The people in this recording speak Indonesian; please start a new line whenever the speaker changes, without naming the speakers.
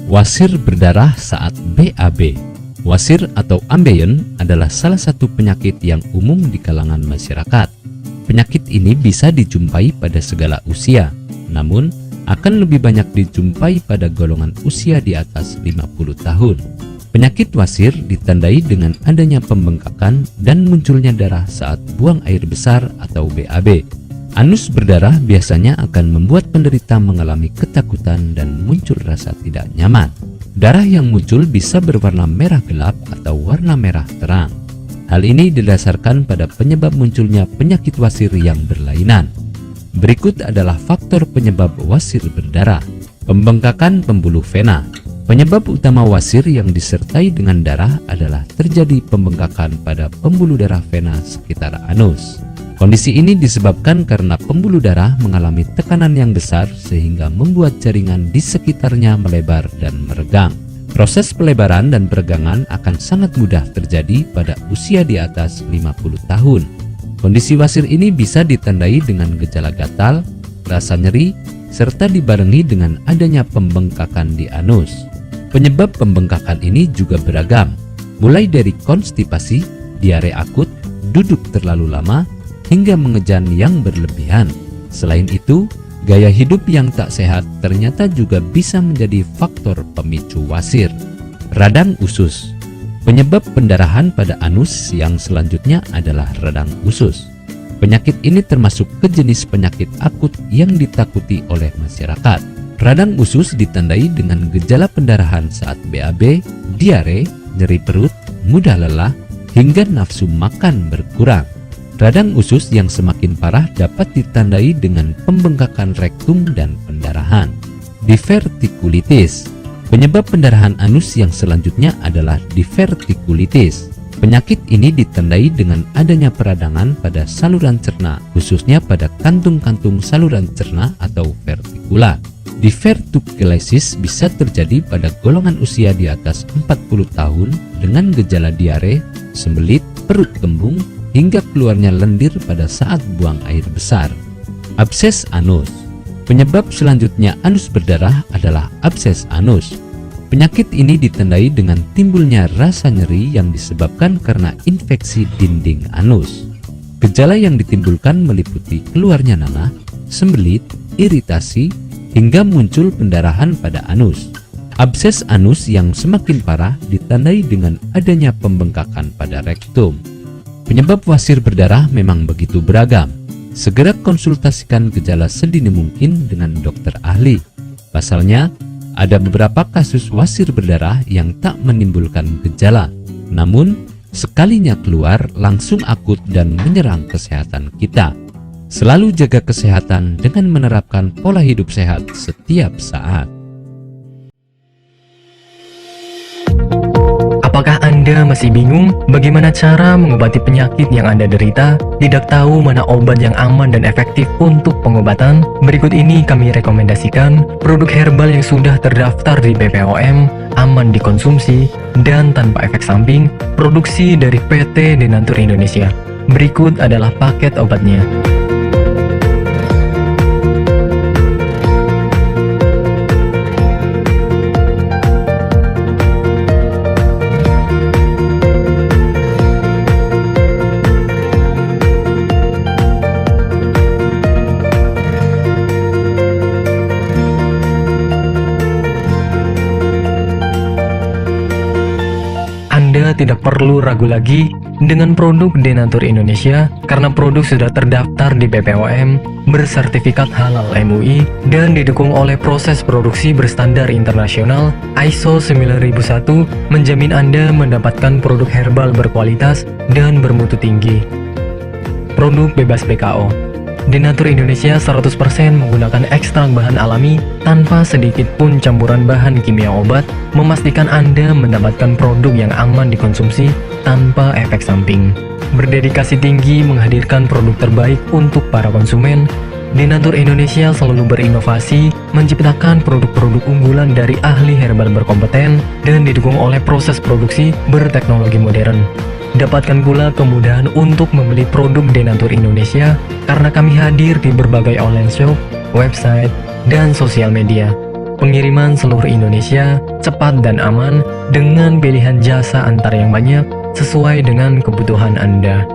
Wasir berdarah saat BAB. Wasir atau ambeien adalah salah satu penyakit yang umum di kalangan masyarakat. Penyakit ini bisa dijumpai pada segala usia, namun akan lebih banyak dijumpai pada golongan usia di atas 50 tahun. Penyakit wasir ditandai dengan adanya pembengkakan dan munculnya darah saat buang air besar atau BAB. Anus berdarah biasanya akan membuat penderita mengalami ketakutan dan muncul rasa tidak nyaman. Darah yang muncul bisa berwarna merah gelap atau warna merah terang. Hal ini didasarkan pada penyebab munculnya penyakit wasir yang berlainan. Berikut adalah faktor penyebab wasir berdarah. Pembengkakan pembuluh vena. Penyebab utama wasir yang disertai dengan darah adalah terjadi pembengkakan pada pembuluh darah vena sekitar anus. Kondisi ini disebabkan karena pembuluh darah mengalami tekanan yang besar sehingga membuat jaringan di sekitarnya melebar dan meregang. Proses pelebaran dan peregangan akan sangat mudah terjadi pada usia di atas 50 tahun. Kondisi wasir ini bisa ditandai dengan gejala gatal, rasa nyeri, serta dibarengi dengan adanya pembengkakan di anus. Penyebab pembengkakan ini juga beragam, mulai dari konstipasi, diare akut, duduk terlalu lama, hingga mengejan yang berlebihan. Selain itu, gaya hidup yang tak sehat ternyata juga bisa menjadi faktor pemicu wasir. Radang usus. Penyebab pendarahan pada anus yang selanjutnya adalah radang usus. Penyakit ini termasuk ke jenis penyakit akut yang ditakuti oleh masyarakat. Radang usus ditandai dengan gejala pendarahan saat BAB, diare, nyeri perut, mudah lelah, hingga nafsu makan berkurang. Radang usus yang semakin parah dapat ditandai dengan pembengkakan rektum dan pendarahan. Divertikulitis. Penyebab pendarahan anus yang selanjutnya adalah divertikulitis. Penyakit ini ditandai dengan adanya peradangan pada saluran cerna, khususnya pada kantung-kantung saluran cerna atau vertikula. Divertikulitis bisa terjadi pada golongan usia di atas 40 tahun dengan gejala diare, sembelit, perut kembung, hingga keluarnya lendir pada saat buang air besar. Abses anus. Penyebab selanjutnya anus berdarah adalah abses anus. Penyakit ini ditandai dengan timbulnya rasa nyeri yang disebabkan karena infeksi dinding anus. Gejala yang ditimbulkan meliputi keluarnya nanah, sembelit, iritasi, hingga muncul pendarahan pada anus. Abses anus yang semakin parah ditandai dengan adanya pembengkakan pada rektum. Penyebab wasir berdarah memang begitu beragam. Segera konsultasikan gejala sedini mungkin dengan dokter ahli. Pasalnya, ada beberapa kasus wasir berdarah yang tak menimbulkan gejala, namun sekalinya keluar langsung akut dan menyerang kesehatan kita. Selalu jaga kesehatan dengan menerapkan pola hidup sehat setiap saat.
Apakah Anda masih bingung bagaimana cara mengobati penyakit yang Anda derita? Tidak tahu mana obat yang aman dan efektif untuk pengobatan? Berikut ini kami rekomendasikan produk herbal yang sudah terdaftar di BPOM, aman dikonsumsi, dan tanpa efek samping, produksi dari PT Denatur Indonesia. Berikut adalah paket obatnya. Anda tidak perlu ragu lagi dengan produk Denatur Indonesia karena produk sudah terdaftar di BPOM, bersertifikat halal MUI, dan didukung oleh proses produksi berstandar internasional ISO 9001, menjamin Anda mendapatkan produk herbal berkualitas dan bermutu tinggi. Produk bebas BKO. Denatur Indonesia 100% menggunakan ekstrak bahan alami tanpa sedikit pun campuran bahan kimia obat, memastikan Anda mendapatkan produk yang aman dikonsumsi tanpa efek samping. Berdedikasi tinggi menghadirkan produk terbaik untuk para konsumen, Denatur Indonesia selalu berinovasi, menciptakan produk-produk unggulan dari ahli herbal berkompeten dan didukung oleh proses produksi berteknologi modern. Dapatkan pula kemudahan untuk membeli produk Denatur Indonesia karena kami hadir di berbagai online shop, website, dan sosial media. pengiriman seluruh Indonesia, cepat dan aman, dengan pilihan jasa antar yang banyak sesuai dengan kebutuhan Anda.